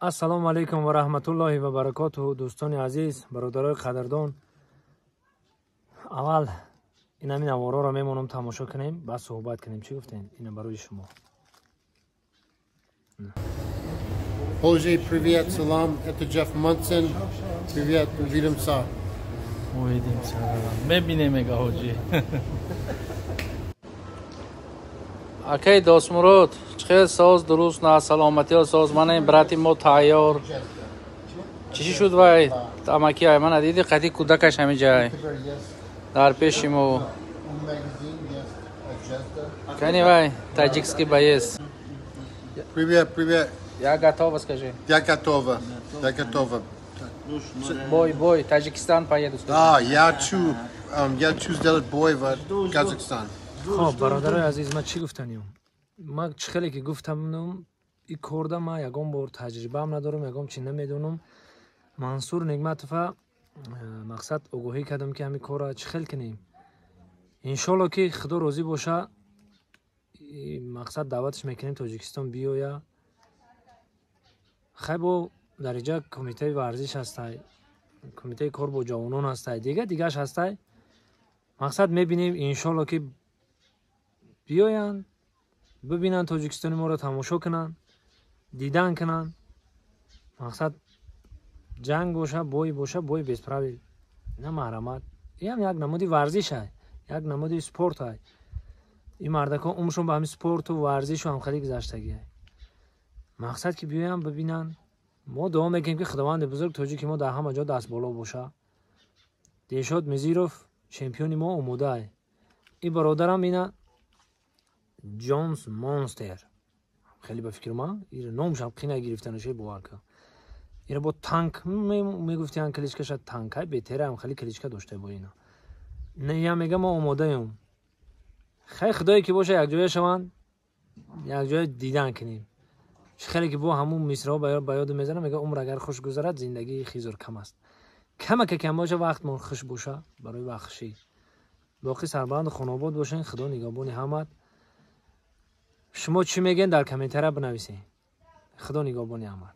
السلام علیکم و رحمت الله و برکاته. دوستان عزیز، برادرای قدردان، اول این همین اوارا را میمونم تماشا کنیم، بعد صحبت کنیم. چی گفتین؟ اینا برای شما. Hoje, привет, салам, это Jeff Munson. Привет, увидимся. Увидимся. ببینیم حاجی. окей досмурод چه ساز درست نه سلامتی و سازمان براتی ما تایار چی شد وای تامکی های من دیدی قدی کودکش همه جای در پیش مو کنی وای تاجیکسکی باید Привет. я готова скажи Я готова. бой Таджикистан поеду Да, я хочу сделать бой в Казахстан. خب برادرای عزیز، من چی گفتنیم؟ من خیلی که گفتم این کاردا من یگام بار تجربه هم ندارم، یگام چی نمیدونم. منصور نعمتوف مقصد آگاهی کردم که همین کار را چخیل کنیم. انشالله که خدا راضی باشه مقصد دعوتش میکنیم تاجیکستان بیاید. خیلی با درجه کمیته ورزش هسته، کمیته کار با جوانان هسته، دیگهش هسته. مقصد میبینیم انشالله که بیاین ببینن تاجیکستان ما را تماشا کنن، دیدن کنن. مقصد جنگ باشه، بوی بیسپراوی نه محرمت. این هم یک نمودی ورزش های، یک نمودی سپورت های. این مردکا عمرشون به همین سپورت و ورزش و همخلی گذشتگی های. مقصد که بیاین ببینن. ما دعا میکنیم که خداوند بزرگ تاجیک ما در همه جا دست بالا باشه. دیشاد مزیروف چمپیون ما اومده های. این برادرم اینه جونز مونستر، خیلی به فکر من این نامش هم خیلی گرفتنشه باور که این با تانک میگفتن کلیچکش تانک های بهتره، هم خیلی کلیچکا داشته با اینا. نه میگم ما آماده ایم. خیلی خدایی که باشه یک جای شوند، یک جای دیدن کنیم. خیلی که با همون میسرا با یاد میزنه، میگه عمر اگر خوش گذرد زندگی خیزر کم است. کم باشه وقت من خوش باشه برای بخشی. باقی سربلند خانواده باشین. خدا نگهبان همت. شما چی میگین در کامنت را بنویسین. خدا نگهبان همت.